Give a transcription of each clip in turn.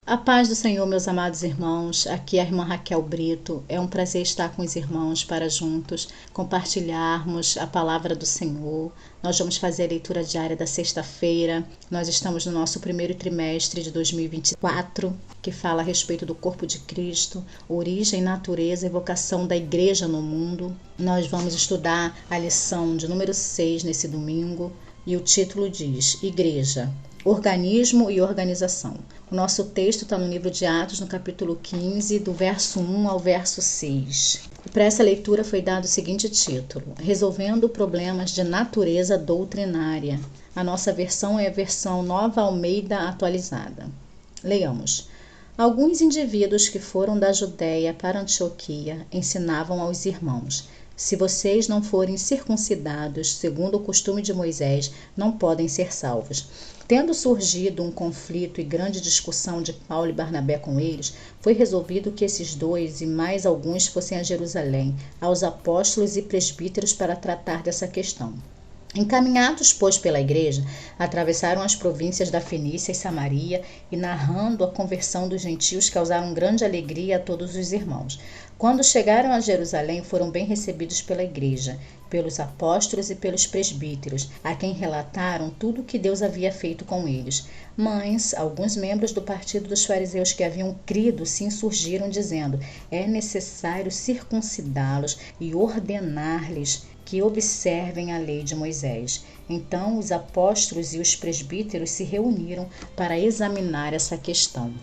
A paz do Senhor, meus amados irmãos, aqui é a irmã Raquel Brito. É um prazer estar com os irmãos para juntos compartilharmos a palavra do Senhor. Nós vamos fazer a leitura diária da sexta-feira. Nós estamos no nosso primeiro trimestre de 2024, que fala a respeito do corpo de Cristo, origem, natureza e vocação da igreja no mundo. Nós vamos estudar a lição de número 6 nesse domingo e o título diz Igreja, organismo e organização. O nosso texto está no livro de Atos, no capítulo 15, do verso 1 ao verso 6. E para essa leitura foi dado o seguinte título: Resolvendo problemas de natureza doutrinária. A nossa versão é a versão Nova Almeida atualizada. Leiamos. Alguns indivíduos que foram da Judéia para Antioquia ensinavam aos irmãos: se vocês não forem circuncidados, segundo o costume de Moisés, não podem ser salvos. Tendo surgido um conflito e grande discussão de Paulo e Barnabé com eles, foi resolvido que esses dois e mais alguns fossem a Jerusalém, aos apóstolos e presbíteros para tratar dessa questão. Encaminhados, pois, pela igreja, atravessaram as províncias da Fenícia e Samaria e, narrando a conversão dos gentios, causaram grande alegria a todos os irmãos. Quando chegaram a Jerusalém, foram bem recebidos pela igreja, pelos apóstolos e pelos presbíteros, a quem relataram tudo o que Deus havia feito com eles. Mas alguns membros do partido dos fariseus que haviam crido se insurgiram, dizendo: é necessário circuncidá-los e ordenar-lhes que observem a lei de Moisés. Então os apóstolos e os presbíteros se reuniram para examinar essa questão.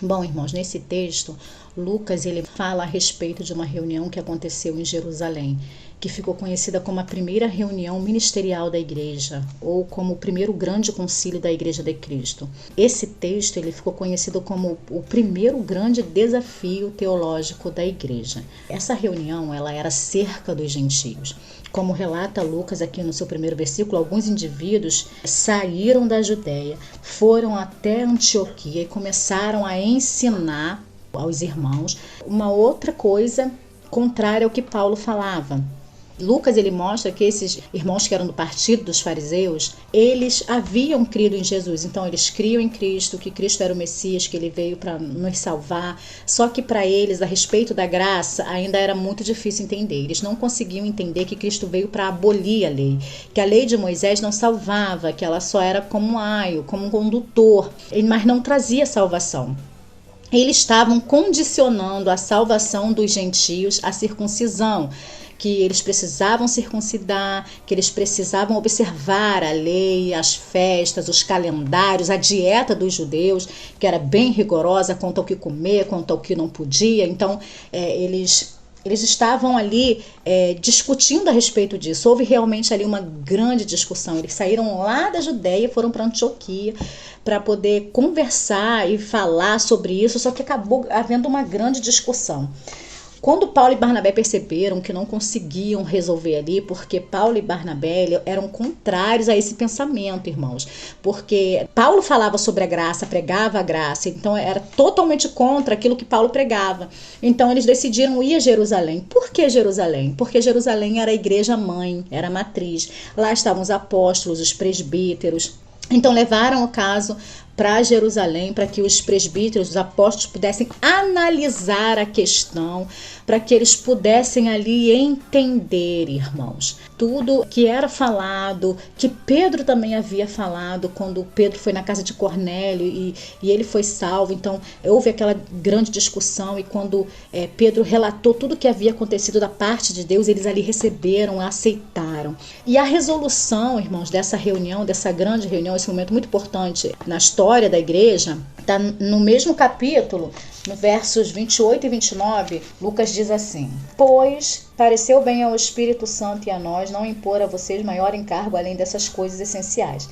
Bom, irmãos, nesse texto, Lucas ele fala a respeito de uma reunião que aconteceu em Jerusalém, que ficou conhecida como a primeira reunião ministerial da igreja, ou como o primeiro grande concílio da Igreja de Cristo. Esse texto ele ficou conhecido como o primeiro grande desafio teológico da igreja. Essa reunião ela era acerca dos gentios. Como relata Lucas aqui no seu primeiro versículo, alguns indivíduos saíram da Judéia, foram até Antioquia e começaram a ensinar aos irmãos uma outra coisa contrária ao que Paulo falava. Lucas ele mostra que esses irmãos que eram do partido dos fariseus, eles haviam crido em Jesus, então eles criam em Cristo, que Cristo era o Messias, que ele veio para nos salvar, só que para eles, a respeito da graça, ainda era muito difícil entender. Eles não conseguiam entender que Cristo veio para abolir a lei, que a lei de Moisés não salvava, que ela só era como um aio, como um condutor, mas não trazia salvação. Eles estavam condicionando a salvação dos gentios à circuncisão, que eles precisavam circuncidar, que eles precisavam observar a lei, as festas, os calendários, a dieta dos judeus, que era bem rigorosa quanto ao que comer, quanto ao que não podia. Então, eles estavam ali discutindo a respeito disso. Houve realmente ali uma grande discussão. Eles saíram lá da Judéia e foram para Antioquia para poder conversar e falar sobre isso, só que acabou havendo uma grande discussão. Quando Paulo e Barnabé perceberam que não conseguiam resolver ali, porque Paulo e Barnabé eram contrários a esse pensamento, irmãos, porque Paulo falava sobre a graça, pregava a graça, então era totalmente contra aquilo que Paulo pregava. Então eles decidiram ir a Jerusalém. Por que Jerusalém? Porque Jerusalém era a igreja mãe, era a matriz. Lá estavam os apóstolos, os presbíteros. Então levaram o caso para Jerusalém, para que os presbíteros, os apóstolos pudessem analisar a questão, para que eles pudessem ali entender, irmãos, tudo que era falado, que Pedro também havia falado quando Pedro foi na casa de Cornélio e ele foi salvo. Então houve aquela grande discussão e quando Pedro relatou tudo o que havia acontecido da parte de Deus, eles ali receberam, aceitaram. E a resolução, irmãos, dessa reunião, dessa grande reunião, esse momento muito importante na história da igreja, está no mesmo capítulo, no versos 28 e 29, Lucas diz assim: pois pareceu bem ao Espírito Santo e a nós não impor a vocês maior encargo além dessas coisas essenciais,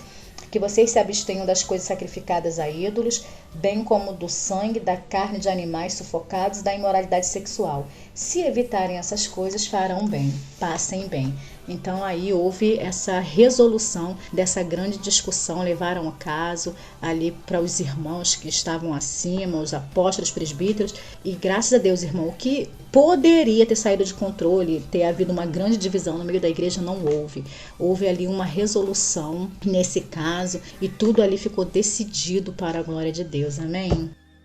que vocês se abstenham das coisas sacrificadas a ídolos, bem como do sangue, da carne de animais sufocados, da imoralidade sexual. Se evitarem essas coisas, farão bem, passem bem. Então aí houve essa resolução dessa grande discussão, levaram o caso ali para os irmãos que estavam acima, os apóstolos, presbíteros, e graças a Deus, irmão, o que poderia ter saído de controle, ter havido uma grande divisão no meio da igreja, não houve. Houve ali uma resolução nesse caso e tudo ali ficou decidido para a glória de Deus, amém?